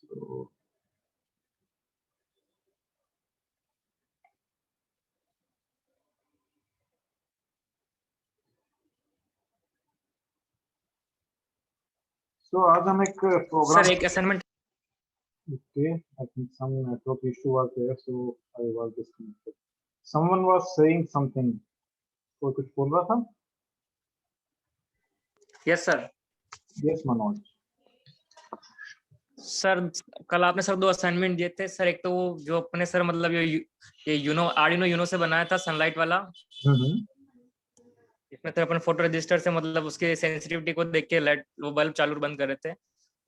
So आज हम एक प्रोग्राम सर एक assignment Okay, I think some network issue was there, so I was disconnected. Someone was saying something. कोई कुछ बोल रहा था? Yes sir. Yes, Manoj. Sir कल आपने सर 2 असाइनमेंट दिए थे सर। एक तो वो जो अपने सर मतलब ये यूनो आर्डिनो यूनो से बनाया था सनलाइट वाला। इसमें तो अपन फोटो रजिस्टर से मतलब उसके सेंसिटिविटी को देख के लाइट वो बल्ब चालू बंद कर रहे थे।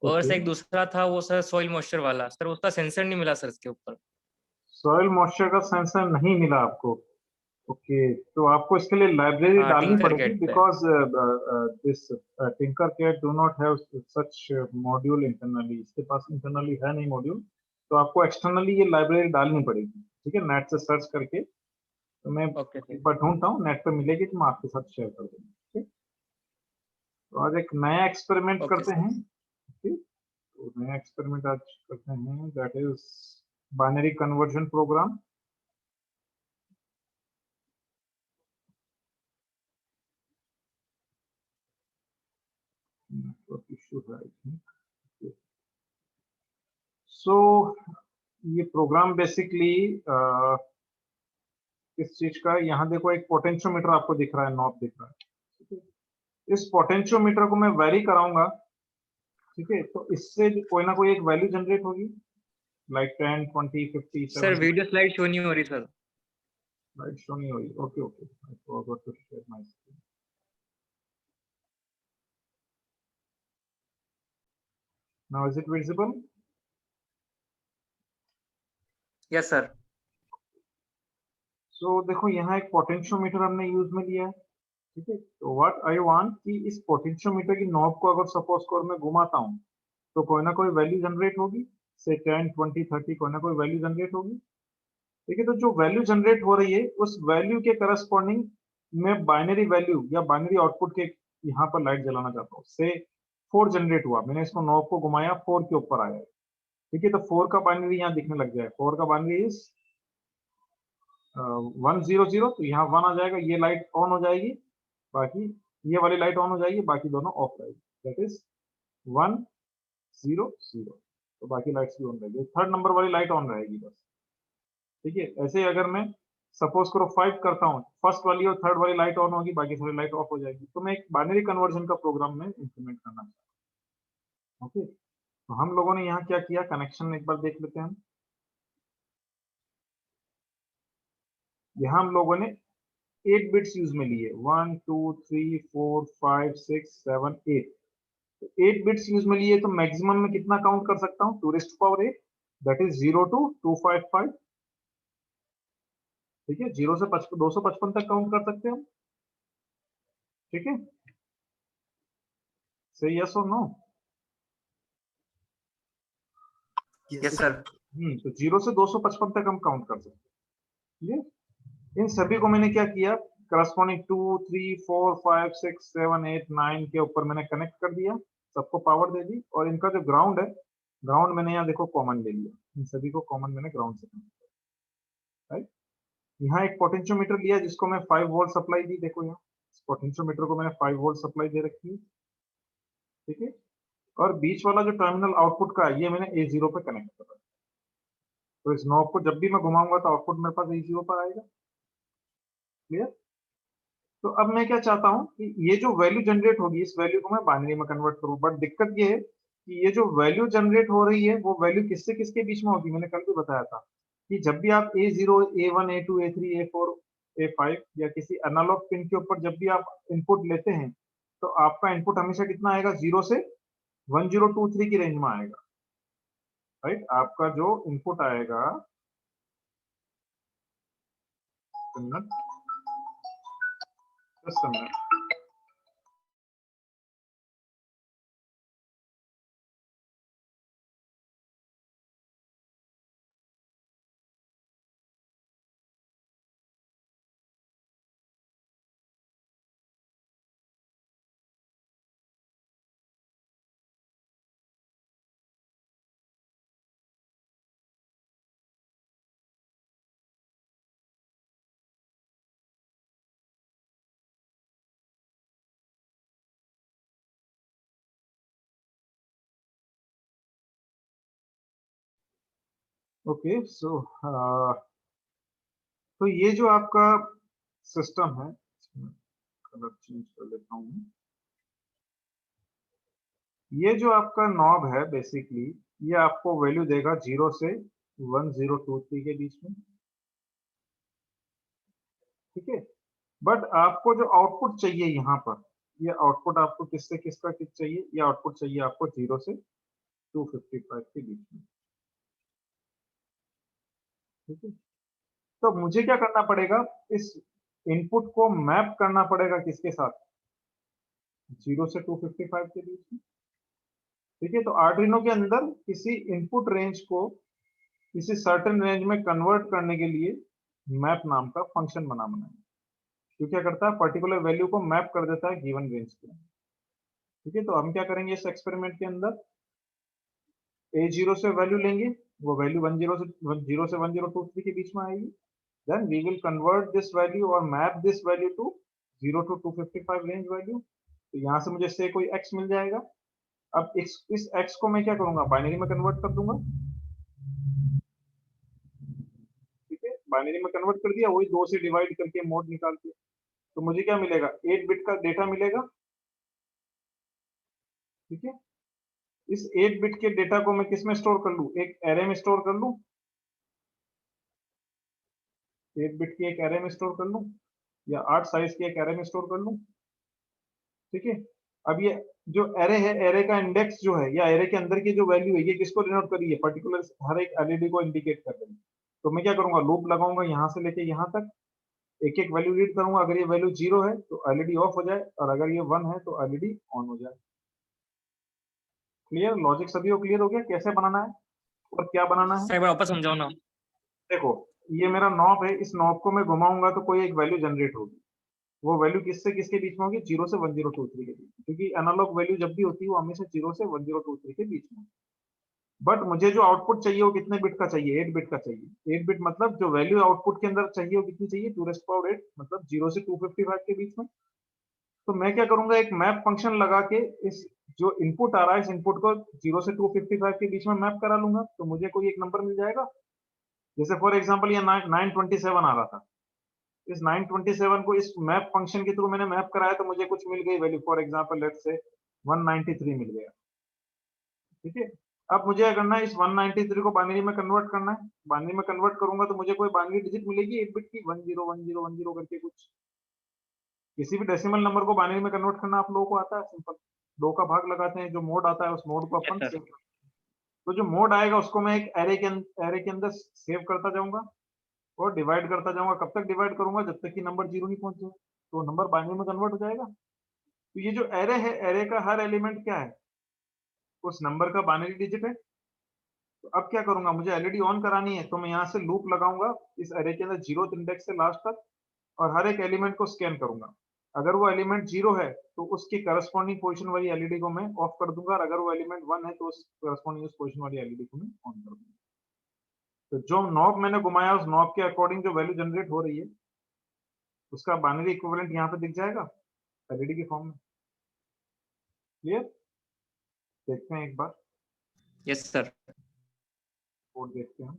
और सर एक दूसरा था वो सर सॉइल मॉइस्चर वाला। सर उसका सेंसर नहीं मिला सर इसके ऊपर। सॉइल मॉइस्चर का सेंसर नहीं मिला आपको? ओके, तो आपको इसके लिए लाइब्रेरी हाँ, डालनी पड़ेगी Tinkercad पे। Because this Tinkercad do not have such module internally. इसके पास इंटरनली है नहीं मॉड्यूल, तो आपको एक्सटर्नली ये लाइब्रेरी डालनी पड़ेगी। ठीक है, नेट से सर्च करके। तो मैं ओके एक बार ढूंढता हूँ, नेट पे मिलेगी तो मैं आपके साथ शेयर कर दूंगा। ठीक, तो आज एक नया एक्सपेरिमेंट ओके करते सर। हैं। ठीक, तो नया एक्सपेरिमेंट आज करते हैं, that is binary conversion program. Network issue है आई थिंक। सो ये प्रोग्राम बेसिकली किस चीज का है? यहाँ देखो एक पोटेंशियोमीटर आपको दिख रहा है, नॉब दिख रहा है। ठीक है, इस पोटेंशियोमीटर को मैं वेरी कराऊंगा। ठीक है, तो इससे कोई ना कोई एक वैल्यू जनरेट होगी, like 10, 20, 50, sir 70। Video slide show नहीं हो रही सर। लाइट शो नहीं होगी? Okay okay, I forgot to share my screen. Now is it visible? Yes sir. So देखो यहाँ एक पोटेंशियोमीटर हमने यूज में लिया है। ठीक है, तो व्हाट आई वांट कि इस पोटेंशियोमीटर की नॉब को अगर सपोज कर मैं घुमाता हूँ तो कोई ना कोई वैल्यू जनरेट होगी, से 10, 20, 30 कोई ना कोई वैल्यू जनरेट होगी। ठीक है, तो जो वैल्यू जनरेट हो रही है उस वैल्यू के करस्पॉन्डिंग मैं बाइनरी वैल्यू या बाइनरी आउटपुट के यहाँ पर लाइट जलाना चाहता हूँ। से 4 जनरेट हुआ, मैंने इसको नॉब को घुमाया, 4 के ऊपर आया। ठीक है, तो 4 का बाइनरी यहाँ दिखने लग जाए। 4 का बाइनरी इज 100, तो यहाँ 1 आ जाएगा, ये लाइट ऑन हो जाएगी, बाकी ये वाली लाइट ऑन हो जाएगी, बाकी दोनों ऑफ रहेगी। दैट इज 100, तो बाकी लाइट्स भी ऑन रहेगी, थर्ड नंबर वाली लाइट ऑन रहेगी बस। ठीक है, ऐसे अगर मैं सपोज करो 5 करता हूँ, फर्स्ट वाली और थर्ड वाली लाइट ऑन होगी, बाकी सारी लाइट ऑफ हो जाएगी। तो मैं एक बाइनरी कन्वर्जन का प्रोग्राम में इंप्लीमेंट करना चाहता हूँ। ओके, तो हम लोगों ने यहाँ क्या किया, कनेक्शन एक बार देख लेते हैं हम। यहाँ हम लोगों ने 8 बिट्स यूज में लिए, 1 2 3 4 5 6 7 8। तो 8 बिट्स यूज में लिए, तो मैक्सिमम में कितना काउंट कर सकता हूँ? 2⁻8, दैट इज 0 to 255। ठीक है, 0 से 255 तक काउंट कर सकते हैं हम। ठीक है, से यस और नो? Yes sir. तो 0 से 255 तक हम काउंट कर सकते हैं। इन सभी को मैंने क्या किया, करस्पॉन्डिंग 2 3 4 5 6 7 8 9 के ऊपर मैंने कनेक्ट कर दिया, सबको पावर दे दी। और इनका जो ग्राउंड है, ग्राउंड मैंने यहाँ देखो कॉमन ले लिया, इन सभी को कॉमन मैंने ग्राउंड से कनेक्ट किया। राइट, यहाँ एक पोटेंशियोमीटर लिया जिसको मैं 5 वोल्ट सप्लाई दी। देखो यहाँ इस पोटेंशियोमीटर को मैंने 5 वोल्ट सप्लाई दे रखी है। ठीक है, और बीच वाला जो टर्मिनल आउटपुट का है ये मैंने A0 पे कनेक्ट कर रखा है। तो इस नॉब को जब भी मैं घुमाऊंगा तो आउटपुट मेरे पास A0 पर आएगा। क्लियर? तो अब मैं क्या चाहता हूं कि ये जो वैल्यू जनरेट होगी इस वैल्यू को मैं बाइनरी में कन्वर्ट करूं। बट दिक्कत ये है कि ये जो वैल्यू जनरेट हो रही है वो वैल्यू किससे किसके बीच में होगी? मैंने कल भी बताया था कि जब भी आप A0 A1 A2 A3 A4 A5 या किसी एनालॉग पिन के ऊपर जब भी आप इनपुट लेते हैं तो आपका इनपुट हमेशा कितना आएगा? 0 से 1023 की रेंज में आएगा। राइट, आपका जो इनपुट आएगा, just a minute. Okay so तो ये जो आपका सिस्टम है, कलर चेंज कर लेता हूँ। ये जो आपका नॉब है बेसिकली, ये आपको वैल्यू देगा 0 से 1023 के बीच में, ठीक है। बट आपको जो आउटपुट चाहिए यहाँ पर, ये आउटपुट आपको किससे किसका किस चाहिए, ये आउटपुट चाहिए आपको 0 से 255 के बीच में, ठीक है। तो मुझे क्या करना पड़ेगा, इस इनपुट को मैप करना पड़ेगा किसके साथ, 0 से 255 के बीच में, ठीक है। तो आर्डिनो के अंदर किसी इनपुट रेंज को किसी सर्टेन रेंज में कन्वर्ट करने के लिए मैप नाम का फंक्शन बनाना है, जो क्या करता है, पर्टिकुलर वैल्यू को मैप कर देता है गिवन रेंज के, ठीक है। तो हम क्या करेंगे इस एक्सपेरिमेंट के अंदर, A0 से वैल्यू लेंगे, वो वैल्यू 10 से 1023 के बीच में आएगी, then we will convert this value और map this value to 0 to 255 range value. तो यहाँ से मुझे से कोई x मिल जाएगा। अब इस x को मैं क्या करूंगा, बाइनरी में कन्वर्ट कर दूंगा, ठीक है। बाइनरी में कन्वर्ट कर दिया, वही 2 से डिवाइड करके मोड निकाल के, तो मुझे क्या मिलेगा, 8 बिट का डेटा मिलेगा, ठीक है। इस 8 बिट के डेटा को मैं किस में स्टोर कर लूं, एक एरे में स्टोर कर लूं, 8 बिट की एक एरे में स्टोर कर लूं, या 8 साइज के एक एरे में स्टोर कर लूं, ठीक है। अब ये जो एरे है, एरे का इंडेक्स जो है, या एरे के अंदर की जो वैल्यू है, ये किसको डिनोट कर रही है, पर्टिकुलर हर एक एलईडी को इंडिकेट कर रही है। तो मैं क्या करूंगा, लूप लगाऊंगा यहाँ से लेके यहाँ तक, एक एक वैल्यू रीड करूंगा, अगर ये वैल्यू 0 है तो एलईडी ऑफ हो जाए, और अगर ये 1 है तो एलईडी ऑन हो जाए। क्लियर, लॉजिक सभी को क्लियर हो गया कैसे बनाना है और क्या बनाना है। सर एक बार वापस समझाओ ना। देखो, ये मेरा नॉब है, इस नॉब को मैं घुमाऊंगा तो कोई एक वैल्यू जनरेट होगी, वो वैल्यू किससे किसके बीच में होगी, 0 से 1023 के बीच में, क्योंकि एनालॉग वैल्यू जब भी होती है वो हमेशा 0 से 1023 के बीच में। बट मुझे जो आउटपुट चाहिए वो कितने बिट का चाहिए, 8 बिट का चाहिए। 8 बिट मतलब जो वैल्यू आउटपुट के अंदर चाहिए वो कितनी चाहिए, 2⁻8, मतलब 0 से 255 के बीच में। तो मैं क्या करूंगा, एक मैप फंक्शन लगा के इस जो इनपुट आ रहा है, इस इनपुट को 0 से 255 के बीच में मैप करा लूंगा, तो मुझे कोई एक नंबर मिल जाएगा। जैसे फॉर एग्जांपल ये 927 आ रहा था, इस 927 को इस मैप फंक्शन के थ्रू मैंने मैप कराया, तो मुझे कुछ मिल गई value, for example let's say 193 मिल गया, ठीक है। अब मुझे क्या करना है, इस 193 को बाइनरी में कन्वर्ट करना है। बाइनरी में कन्वर्ट करूंगा तो मुझे कोई बाइनरी डिजिट मिलेगी 8 बिट की, 101010 करके कुछ। किसी भी डेसिमल नंबर को बाइनरी में कन्वर्ट करना आप लोगों को आता है, सिंपल, 2 का भाग लगाते हैं, जो मोड आता है उस मोड को यस अपन सर। सेव, तो जो मोड आएगा उसको मैं एक एरे के अंदर सेव करता जाऊंगा और डिवाइड करता जाऊंगा। कब तक डिवाइड करूंगा, जब तक कि नंबर 0 नहीं पहुंचे, तो नंबर बाइनरी में कन्वर्ट हो जाएगा। तो ये जो एरे है, एरे का हर एलिमेंट क्या है, उस नंबर का बाइनरी डिजिट है। तो अब क्या करूंगा, मुझे एलईडी ऑन करानी है, तो मैं यहाँ से लूप लगाऊंगा इस एरे के अंदर 0th इंडेक्स से लास्ट तक, और हर एक एलिमेंट को स्कैन करूंगा। अगर वो एलिमेंट 0 है तो उसकी करस्पॉन्डिंग पोजीशन वाली एलईडी को मैं ऑफ कर दूंगा, और अगर वो एलिमेंट 1 है तो उस करस्पॉन्डिंग उस पोजीशन वाली एलईडी को मैं ऑन कर दूंगा। तो जो नॉब मैंने घुमाया, उस नॉब के अकॉर्डिंग जो वैल्यू जनरेट हो रही है, उसका बाइनरी इक्विवेलेंट यहाँ पे दिख जाएगा एलईडी के फॉर्म में। क्लियर, देखते हैं एक बार यस सर। कोड देखते हैं,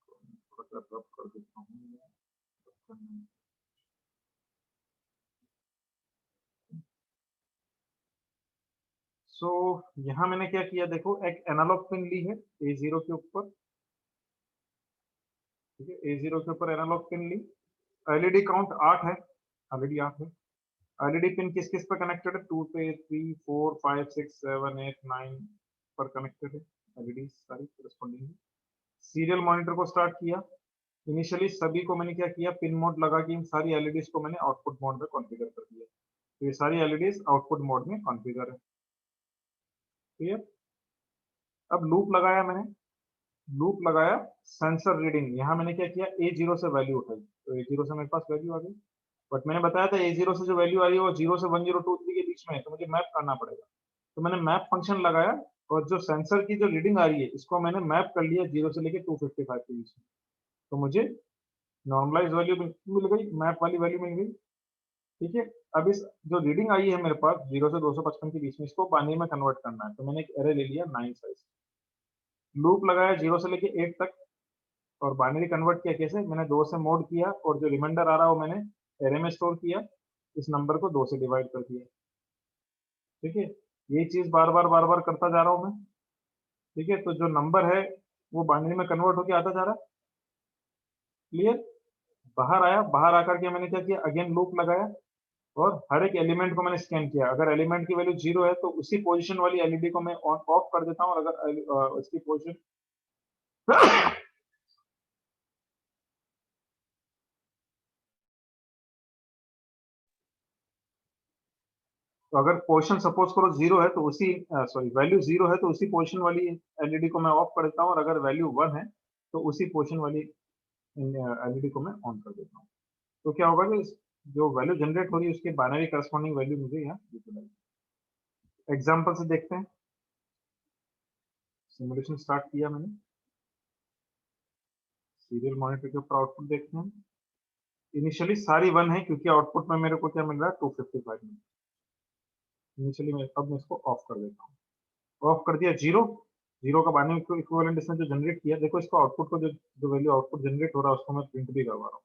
थोड़ा सा रब कर देता हूँ। सो यहाँ मैंने क्या किया, देखो एक एनालॉग पिन ली है A0 के ऊपर, ठीक है, A0 के ऊपर एनालॉग पिन ली। एलईडी काउंट 8 है, ऑलरेडी 8 है। एलईडी पिन किस किस पर कनेक्टेड है, 2 पे, 3 4 5 6 7 8 9 पर कनेक्टेड है एलईडी सारी करस्पॉन्डिंग। सीरियल मॉनिटर को स्टार्ट किया। इनिशियली सभी को मैंने क्या किया, पिन मोड लगा के इन सारी एलईडीज को मैंने आउटपुट मोड में कॉन्फ़िगर कर दिया। तो ये सारी एलईडीज आउटपुट मोड में कॉन्फ़िगर है। क्लियर, अब लूप लगाया मैंने, लूप लगाया, सेंसर रीडिंग, यहाँ मैंने क्या किया, A0 से वैल्यू उठाई, तो A0 से मेरे पास वैल्यू आ गई। बट मैंने बताया था A0 से जो वैल्यू आ रही है वो 0 से 1023 के बीच में है, तो मुझे मैप करना पड़ेगा। तो मैंने मैप फंक्शन लगाया, और जो सेंसर की जो रीडिंग आ रही है इसको मैंने मैप कर लिया 0 से लेके 255 के बीच में, तो मुझे नॉर्मलाइज वैल्यू मिल गई, मैप वाली वैल्यू मिल गई, ठीक है। अब इस जो रीडिंग आई है मेरे पास 0 से 255 के बीच में, इसको बाइनरी में कन्वर्ट करना है, तो मैंने एक एरे ले लिया 9 साइज। लूप लगाया 0 से लेके 8 तक और बाइनरी कन्वर्ट किया। कैसे? मैंने 2 से मोड किया और जो रिमाइंडर आ रहा है वो मैंने एरे में स्टोर किया, इस नंबर को 2 से डिवाइड कर दिया। ठीक है, यही चीज बार बार करता जा रहा हूं मैं। ठीक है, तो जो नंबर है वो बाइनरी में कन्वर्ट होके आता जा रहा है। क्लियर? बाहर आया, बाहर आकर के मैंने क्या किया, अगेन लूप लगाया और हर एक एलिमेंट को मैंने स्कैन किया। अगर एलिमेंट की वैल्यू 0 है तो उसी पोजीशन वाली एलईडी को मैं ऑन ऑफ कर देता हूं, और अगर उसकी पोजीशन तो अगर पोजीशन सपोज करो 0 है तो उसी सॉरी वैल्यू 0 है तो उसी पोजीशन वाली एलईडी को मैं ऑफ कर देता हूं, और अगर वैल्यू 1 है तो उसी पोजीशन वाली एलईडी को मैं ऑन कर देता हूं। तो क्या होगा कि जो वैल्यू जनरेट हो रही है उसके बाइनरी करस्पॉन्डिंग वैल्यू मुझे यहाँ दिखेगी। एग्जांपल से देखते हैं। सिमुलेशन स्टार्ट किया मैंने, सीरियल मॉनिटर के ऊपर आउटपुट देखते हैं। इनिशियली सारी 1 है क्योंकि आउटपुट में मेरे को क्या मिल रहा है, 255 मिल। इनिशियली मैं अब मैं इसको ऑफ कर देता हूँ। ऑफ कर दिया, 0 0 का बाइनरी इक्विवेलेंट इसने जो जनरेट किया, देखो इसको आउटपुट को जो वैल्यू आउटपुट जनरेट हो रहा है उसको मैं प्रिंट भी करवा रहा हूँ।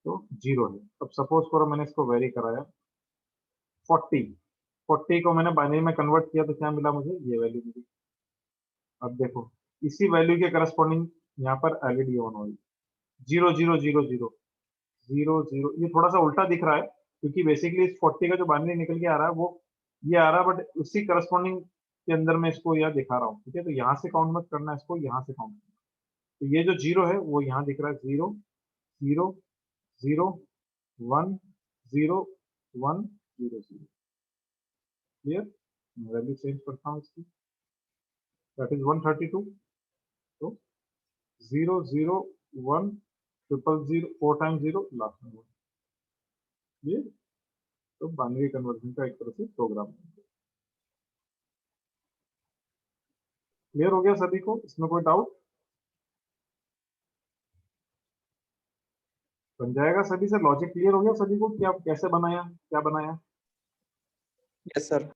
तो 0 है। अब सपोज करो मैंने इसको वेरी कराया 40 40 को मैंने बाइनरी में कन्वर्ट किया तो क्या मिला मुझे, ये वैल्यू मिली। अब देखो इसी वैल्यू के करस्पॉन्डिंग यहाँ पर एलईडी ऑन हो रही, 0 0 0 0 0 0। ये थोड़ा सा उल्टा दिख रहा है क्योंकि बेसिकली इस 40 का जो बाइनरी निकल के आ रहा है वो ये आ रहा है, बट उसी करस्पॉन्डिंग के अंदर मैं इसको यह दिखा रहा हूँ। ठीक है, तो यहाँ से काउंट मत करना, इसको यहाँ से काउंट करना। तो ये जो 0 है वो यहाँ दिख रहा है, 0 0 0 1 0 1 0 0। क्लियर? वैल्यू चेंज करता हूँ इसकी, दैट इज 132। तो 0 0 1 ट्रिपल 0 4 टाइम्स 0 लास्ट में 1। ये तो बाइनरी कन्वर्जन का एक तरह से प्रोग्राम है। क्लियर हो गया सभी को? इसमें कोई डाउट? बन जाएगा सभी से? लॉजिक क्लियर हो गया सभी को कि आप कैसे बनाया, क्या बनाया? Yes sir.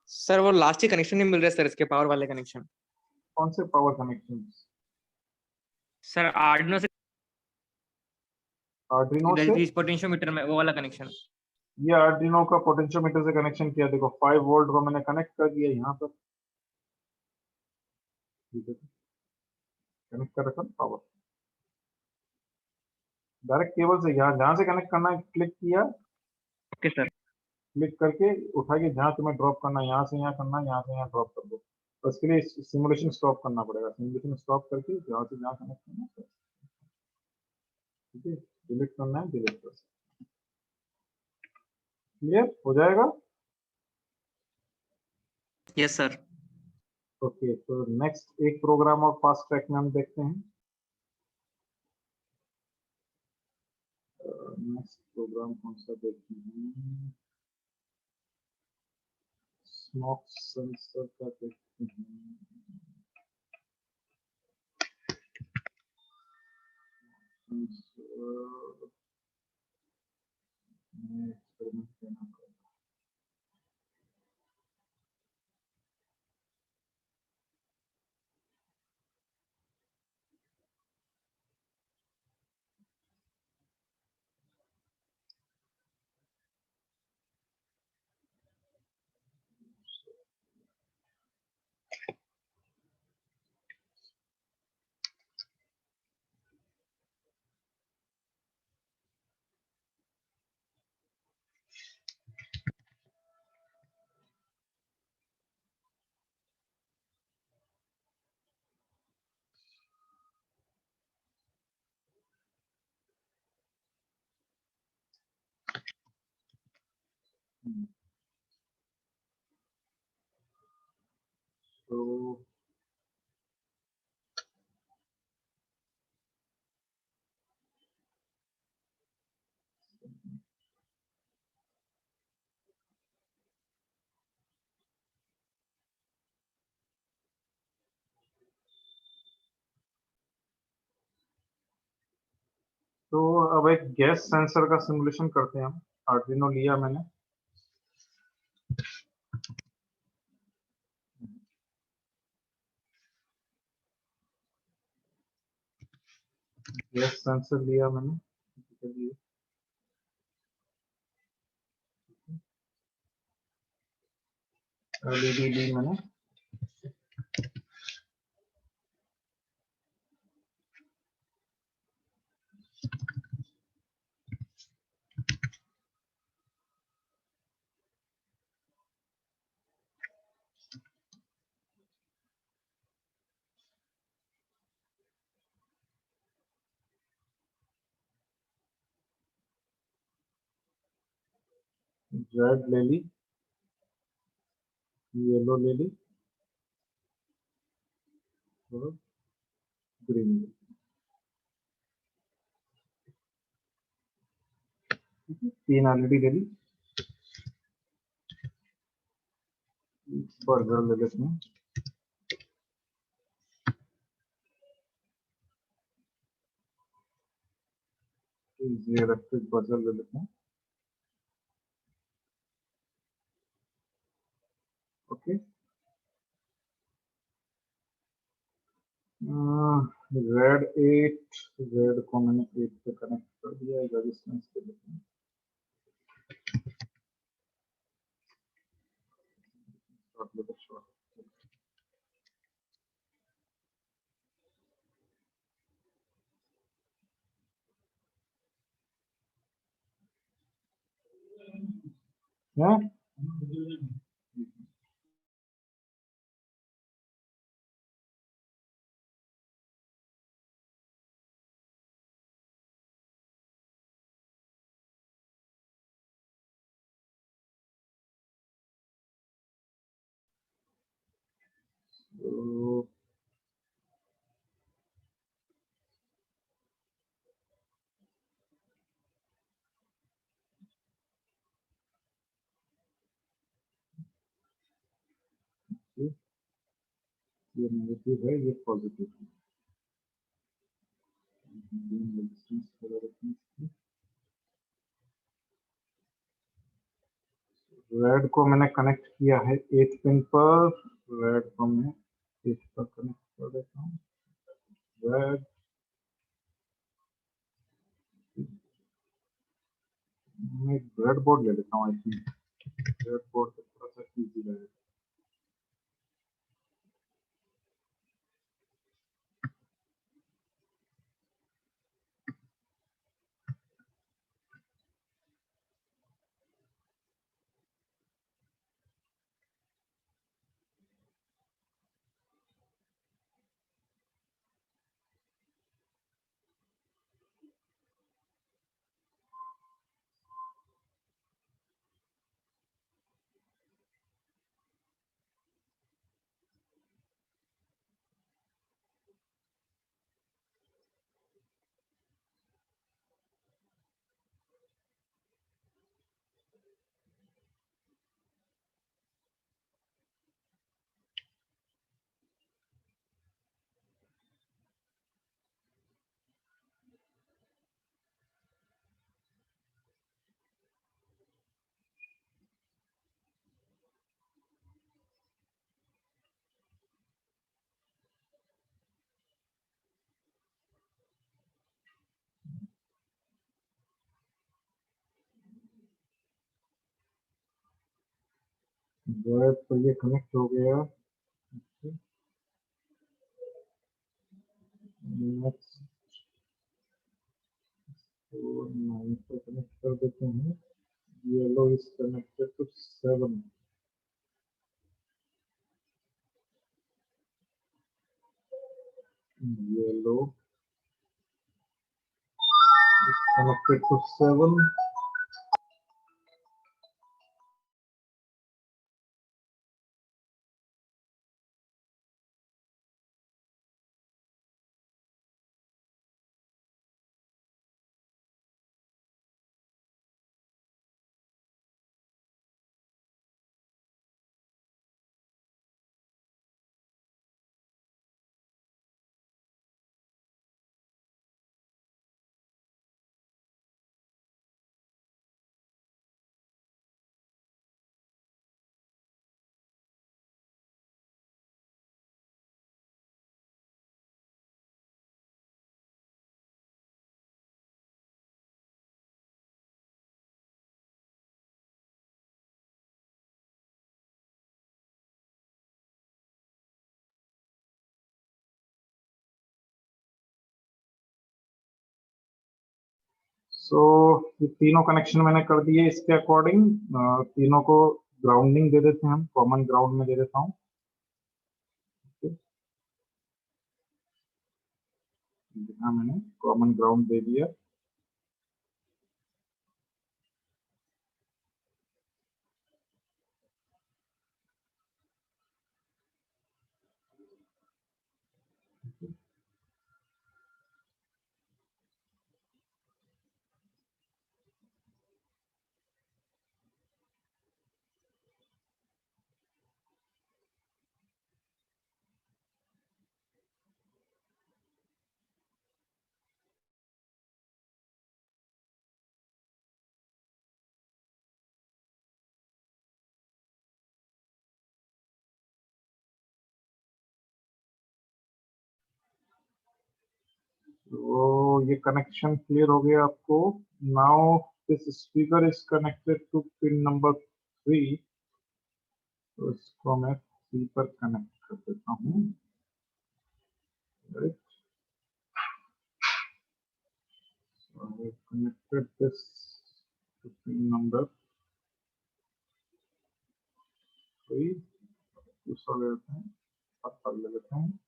सर वो लास्ट ही कनेक्शन नहीं मिल रहा है सर, इसके पावर वाले कनेक्शन। कौन से पावर कनेक्शन? सर आर्डिनो से आर्डिनो से? इस पोटेंशियोमीटर में वो वाला कनेक्शन। ये आर्डिनो का पोटेंशियोमीटर से कनेक्शन किया। देखो 5 वोल्ट को मैंने कनेक्ट कर दिया यहाँ पर। ठीक है, कनेक्ट कर रखा पावर डायरेक्ट केबल से। यहाँ जहाँ से कनेक्ट करना है क्लिक किया, ओके सर। क्लिक करके उठा के जहाँ तुम्हें ड्रॉप करना है, यहाँ से यहाँ करना है, यहाँ से यहाँ ड्रॉप कर दो। तो उसके लिए सिमुलेशन स्टॉप करना पड़ेगा। सिमुलेशन स्टॉप करके जहाँ से जहाँ कनेक्ट करना है, ठीक है, डिलीट करना है, डिलीट कर। क्लियर हो जाएगा? Yes sir. ओके, तो नेक्स्ट एक प्रोग्राम और फास्ट ट्रैक में हम देखते हैं। नेक्स्ट प्रोग्राम कौन सा देखते हैं? स्मोक सेंसर का देखते हैं। एक्सपेरिमेंट करना पड़ेगा। तो तो अब एक गैस सेंसर का सिमुलेशन करते हैं हम। आर्डिनो लिया मैंने, गैस सेंसर लिया मैंने, एलईडी ली मैंने, रेड ले ली, येलो ले ली और ग्रीन ले ली। तीन एलईडी ले ली। बर्गर ले लेते हैं, ये इलेक्ट्रिक बर्गर ले लेते हैं। ओके, रेड 8, रेड को मैंने 8 पे कनेक्ट कर दिया, रेजिस्टेंस ले लेते हैं। हैं? तो ये नेगेटिव है, ये पॉजिटिव है। रेड को मैंने कनेक्ट किया है 8 पिन पर, रेड को मैं 8 पर कनेक्ट कर देता हूँ। रेड, मैं एक ब्रेड बोर्ड ले लेता हूँ, आई थिंक ब्रेड बोर्ड पे थोड़ा सा इजी रहेगा। रेड पर ये कनेक्ट हो गया। नेक्स्ट तो 9 पे कनेक्ट कर देते हैं। Yellow is connected to 7, yellow is connected to 7, so ये तीनों कनेक्शन मैंने कर दिए इसके अकॉर्डिंग। तीनों को ग्राउंडिंग दे देते हैं, हम कॉमन ग्राउंड में दे देता हूँ। यहाँ मैंने कॉमन ग्राउंड दे दिया। तो ये कनेक्शन क्लियर हो गया आपको। Now this speaker is connected to pin number 3, तो इसको मैं 3 पर कनेक्ट कर देता हूँ। Right, so I connected this to pin number 3। दूसरा ले लेते हैं, पत्थर ले लेते हैं,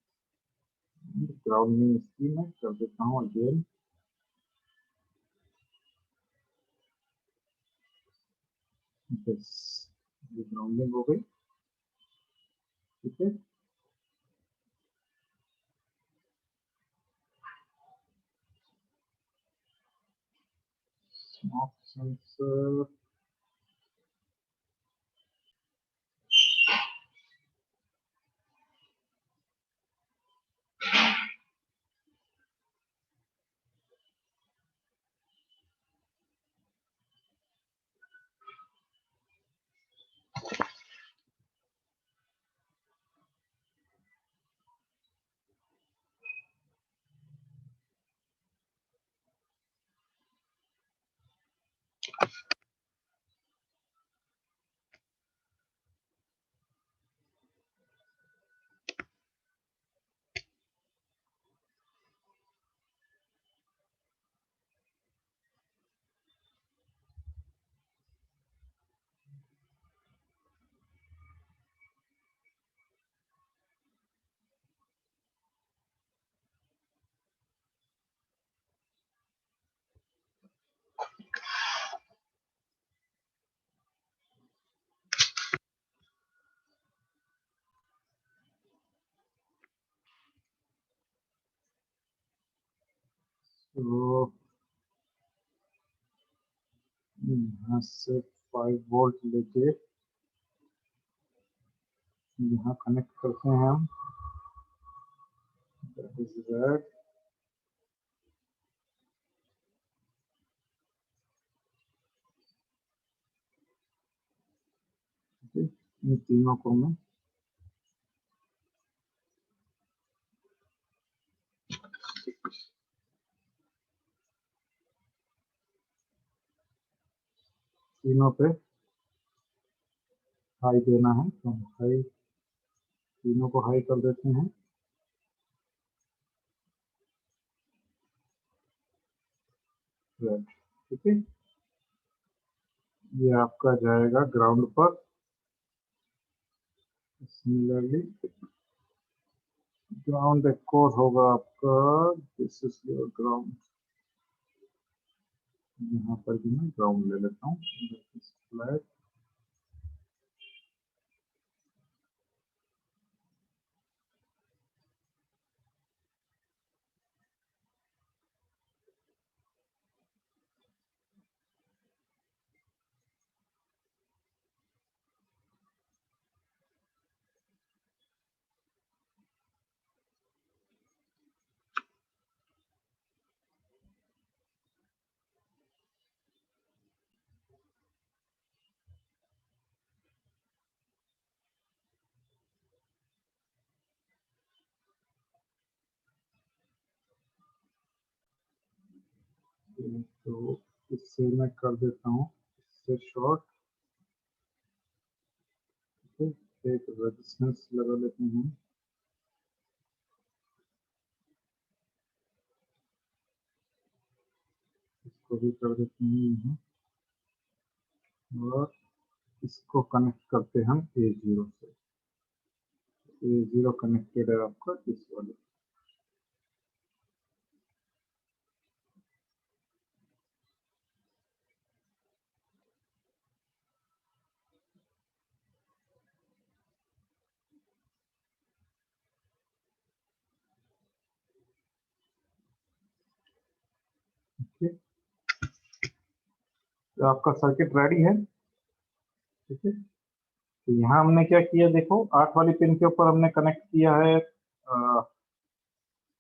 ग्राउंडिंग इसकी मैं कर देता हूँ अगेन। बस ये ग्राउंडिंग हो गई, ठीक है। स्मोक सेंसर, तो यहाँ से 5 वोल्ट लेके यहाँ कनेक्ट करते हैं हम। That is that। इन तीनों को मैं तीनों पे हाई देना है, तो हाई, तीनों को हाई कर देते हैं। ठीक है, ये आपका जाएगा ग्राउंड पर। सिमिलरली ग्राउंड एक और होगा आपका, दिस इज योर ग्राउंड। यहाँ पर भी मैं ग्राउंड ले लेता हूँ, फ्लैट। तो इससे मैं कर देता हूँ इससे शॉर्ट। एक रेजिस्टेंस लगा लेते हैं, इसको भी कर देते हैं यहाँ, और इसको कनेक्ट करते हैं हम A0 से। A0 कनेक्टेड है आपका इस वाले, ठीक है। तो आपका सर्किट रेडी है, ठीक है। तो यहाँ हमने क्या किया, देखो 8 वाली पिन के ऊपर हमने कनेक्ट किया है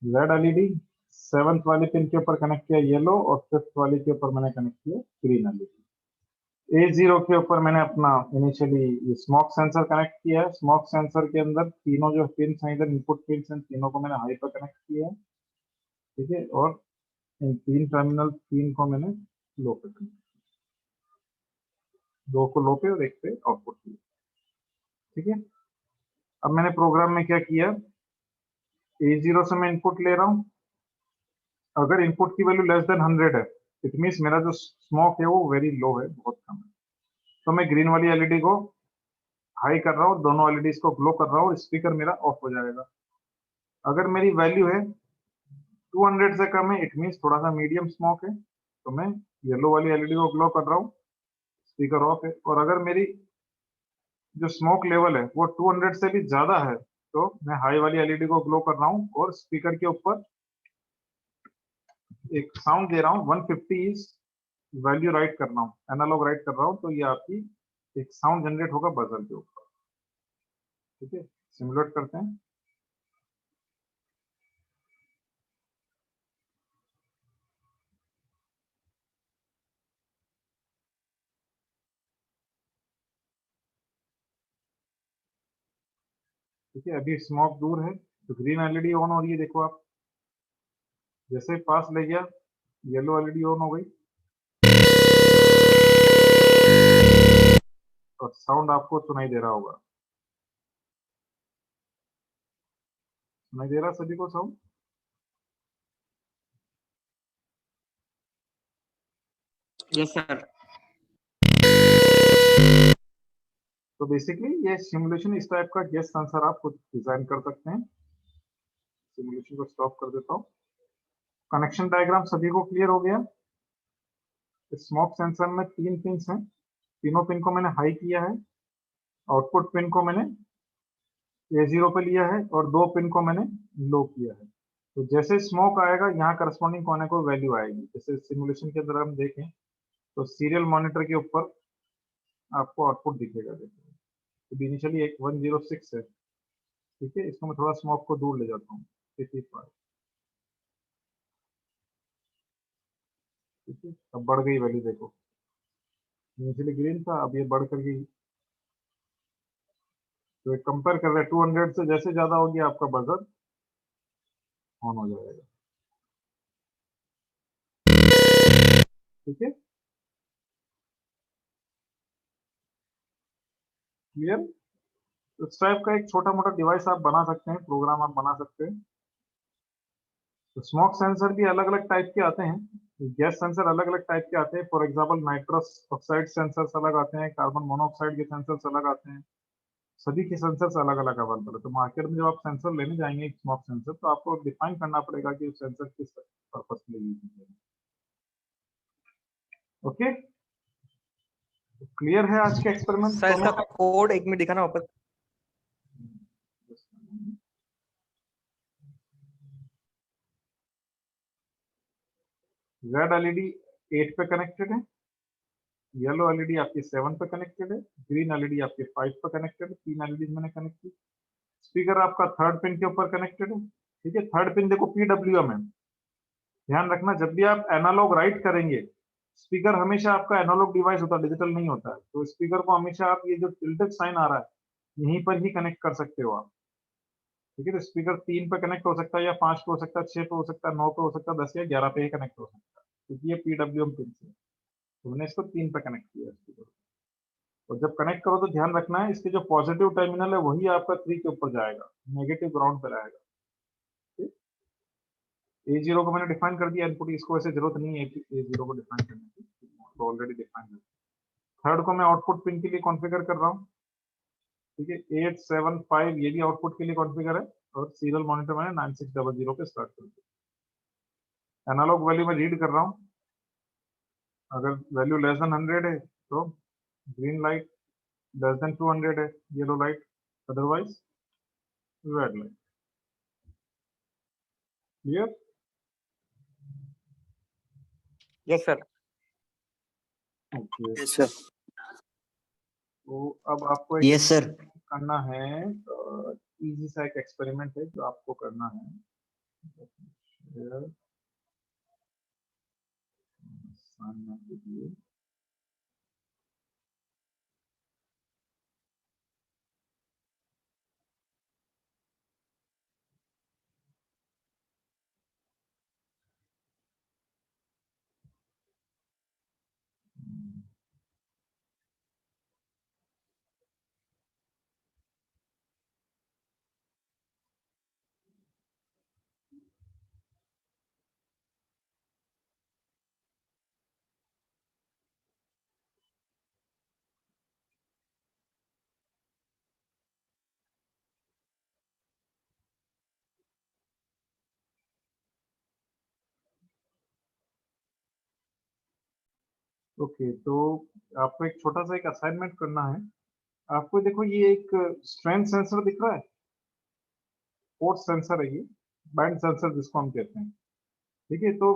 रेड एलईडी, 7th वाली पिन के ऊपर कनेक्ट किया येलो, और 5th वाली के ऊपर मैंने कनेक्ट किया ग्रीन एलईडी। A0 के ऊपर मैंने अपना इनिशियली ये स्मोक सेंसर कनेक्ट किया है। स्मोक सेंसर के अंदर तीनों जो पिन हैं इधर इनपुट पिन हैं, तीनों को मैंने हाई पर कनेक्ट किया है, ठीक है। और इन 3 टर्मिनल 3 को मैंने लो पे कनेक्ट, 2 को लो पे और 1 पे आउटपुट किया, ठीक है। अब मैंने प्रोग्राम में क्या किया, A0 से मैं इनपुट ले रहा हूँ, अगर इनपुट की वैल्यू लेस देन 100 है, इट मीन्स मेरा जो स्मोक है वो वेरी लो है, बहुत कम है, तो मैं ग्रीन वाली एलईडी को हाई कर रहा हूँ, दोनों एलईडी को ग्लो कर रहा हूँ, स्पीकर मेरा ऑफ हो जाएगा। अगर मेरी वैल्यू है 200 से कम है, इट मीन्स थोड़ा सा मीडियम स्मोक है, तो मैं येलो वाली एलईडी को ग्लो कर रहा हूँ, स्पीकर ऑफ है। और अगर मेरी जो स्मोक लेवल है वो 200 से भी ज्यादा है, तो मैं हाई वाली एलईडी को ग्लो कर रहा हूँ और स्पीकर के ऊपर एक साउंड दे रहा हूँ, 150 इज वैल्यू राइट कर रहा हूँ, एनालॉग राइट कर रहा हूँ, तो ये आपकी एक साउंड जनरेट होगा बजर के ऊपर, ठीक है। सिमुलेट करते हैं। ठीक है, अभी स्मोक दूर है तो ग्रीन एलईडी ऑन हो रही है, देखो आप, जैसे पास ले गया येलो एलईडी ऑन हो गई, और साउंड आपको सुनाई दे रहा होगा, सुनाई दे रहा सभी को साउंड। Yes sir. तो बेसिकली ये सिमुलेशन, इस टाइप का गैस सेंसर आप खुद डिजाइन कर सकते हैं। सिमुलेशन को स्टॉप कर देता हूँ। कनेक्शन डायग्राम सभी को क्लियर हो गया। स्मोक सेंसर में 3 पिन हैं, तीनों पिन को मैंने हाई किया है, आउटपुट पिन को मैंने A0 पे लिया है, और 2 पिन को मैंने लो किया है। तो जैसे स्मोक आएगा यहाँ करस्पॉन्डिंग कोने को वैल्यू आएगी। जैसे सिमुलेशन के अंदर हम देखें तो सीरियल मॉनिटर के ऊपर आपको आउटपुट दिखेगा, देखो तो इनिशियली एक 106 है, ठीक है। इसको मैं थोड़ा स्मोक को दूर ले जाता हूँ, 55, ठीक है। अब बढ़ गई वैल्यू, देखो इनिशियली ग्रीन था, अब ये बढ़ कर गई। तो कंपेयर कर रहे हैं 200 से, जैसे ज्यादा होगी आपका बजर ऑन हो जाएगा, ठीक है। क्लियर। इस टाइप का एक छोटा मोटा डिवाइस आप बना सकते हैं, प्रोग्राम आप बना सकते हैं। तो स्मोक सेंसर भी अलग अलग टाइप के आते हैं, गैस सेंसर अलग अलग टाइप के आते हैं। For example nitrous oxide sensors अलग आते हैं, कार्बन मोनोऑक्साइड के सेंसर्स अलग आते हैं, सभी के सेंसर्स अलग अलग अवेलेबल है। तो मार्केट में जब आप सेंसर लेने जाएंगे स्मोक सेंसर, तो आपको डिफाइन करना पड़ेगा कि सेंसर किस पर्पज के लिए यूज करें। ओके, क्लियर है आज के एक्सपेरिमेंट। सर इसका कोड 1 मिनट दिखाना वापस। रेड एलईडी 8 पे कनेक्टेड है, येलो एलईडी आपकी 7 पे कनेक्टेड है, ग्रीन एलईडी आपके 5 पे कनेक्टेड है। 3 एलईडी मैंने कनेक्ट की। स्पीकर आपका 3rd पिन के ऊपर कनेक्टेड है, ठीक है। 3rd पिन देखो PWM है। ध्यान रखना, जब भी आप एनालॉग राइट करेंगे, स्पीकर हमेशा आपका एनालॉग डिवाइस होता है, डिजिटल नहीं होता है। तो स्पीकर को हमेशा आप ये जो टिल्टेड साइन आ रहा है यहीं पर ही कनेक्ट कर सकते हो आप, ठीक है। तो स्पीकर 3 पे कनेक्ट हो सकता है, या 5 पे हो सकता है, 6 पे हो सकता है, 9 पे हो सकता है, 10 या 11 पे ही कनेक्ट हो सकता है, क्योंकि ये PWM पिन है। तो मैंने इसको 3 पे कनेक्ट किया स्पीकर। और जब कनेक्ट करो तो ध्यान रखना है, इसके जो पॉजिटिव टर्मिनल है वही आपका 3 के ऊपर जाएगा, नेगेटिव ग्राउंड पे रहेगा, ठीक? A0 को मैंने डिफाइन कर दिया इनपुट, इसको वैसे जरूरत नहीं है कि A0 को डिफाइन करने की, तो ऑलरेडी डिफाइन है। थर्ड को मैं आउटपुट पिन के लिए कॉन्फ़िगर कर रहा हूँ, ठीक है। 875 ये भी आउटपुट के लिए कॉन्फ़िगर है, और सीरियल मॉनिटर मैंने 9600 पे स्टार्ट कर दिया। एनालॉग वैल्यू में रीड कर रहा हूँ, अगर वैल्यू लेस देन 100 है तो ग्रीन लाइट, लेस देन 200 है yellow light, otherwise red light. Clear? Yes sir. Okay, yes sir. तो अब आपको यस सर। करना है, इजी सा एक एक्सपेरिमेंट है जो आपको करना है। assignment review. ओके, तो आपको एक छोटा सा एक असाइनमेंट करना है। आपको देखो ये एक स्ट्रेंथ सेंसर दिख रहा है, फोर्स सेंसर है ये, बैंड सेंसर जिसको हम कहते हैं, ठीक है। तो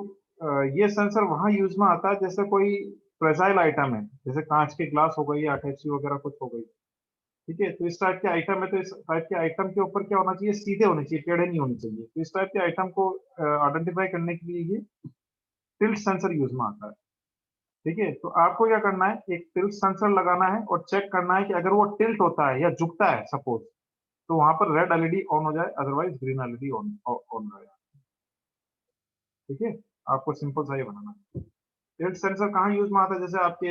ये सेंसर वहां यूज में आता है जैसे कोई फ्रेजाइल आइटम है, जैसे कांच के ग्लास हो गई या अटैची वगैरह कुछ हो गई, ठीक है। तो इस टाइप के आइटम है, तो इस टाइप के आइटम के ऊपर क्या होना चाहिए, सीधे होने चाहिए, टेढ़े नहीं होने चाहिए। तो इस टाइप के आइटम को आइडेंटिफाई करने के लिए ये टिल्ट सेंसर यूज में आता है, ठीक है। तो आपको क्या करना है, एक टिल्ट सेंसर लगाना है और चेक करना है कि अगर वो टिल्ट होता है या झुकता है सपोज, तो वहां पर रेड एलईडी ऑन हो जाए, otherwise green LED on on रहे, ठीक है। आपको सिंपल सा ही बनाना है। टिल्ट सेंसर कहाँ यूज में आता है, जैसे आपके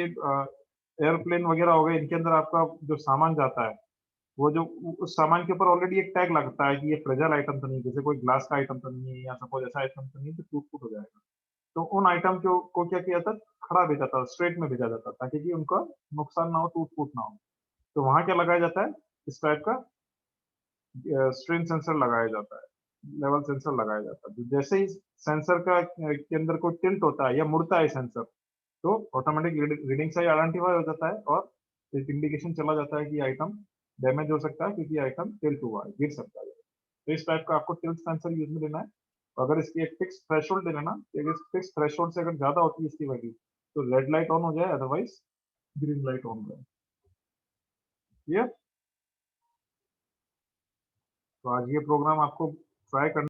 एयरप्लेन वगैरह हो गए, इनके अंदर आपका जो सामान जाता है, वो जो उस सामान के ऊपर ऑलरेडी एक टैग लगता है कि ये फ्रेजाइल आइटम तो नहीं, जैसे कोई ग्लास का आइटम तो नहीं है, या सपोज ऐसा आइटम तो नहीं तो टूट फूट हो जाएगा। तो उन आइटम को क्या किया था, खड़ा भेजा था, स्ट्रेट में भेजा जाता था, ताकि उनका नुकसान ना हो, टूट फूट ना हो। तो वहां क्या लगाया जाता है, इस टाइप का स्ट्रेन सेंसर लगाया जाता है, लेवल सेंसर लगाया जाता है। तो जैसे ही सेंसर का के अंदर कोई टिल्ट होता है या मुड़ता है सेंसर, तो ऑटोमेटिक रीडिंग से आइडेंटिफाई हो जाता है, और एक इंडिकेशन चला जाता है कि आइटम डैमेज हो सकता है, क्योंकि आइटम टिल्ट हुआ है, गिर सकता है। तो इस टाइप का आपको टिल्ट सेंसर यूज में लेना है। अगर इसकी एक फिक्स थ्रेशोल्ड दे लेना, कि अगर फिक्स थ्रेशोल्ड से अगर ज्यादा होती है इसकी वैल्यू, तो रेड लाइट ऑन हो जाए, अदरवाइज ग्रीन लाइट ऑन हो जाए। क्लियर? तो आज ये प्रोग्राम आपको ट्राई करना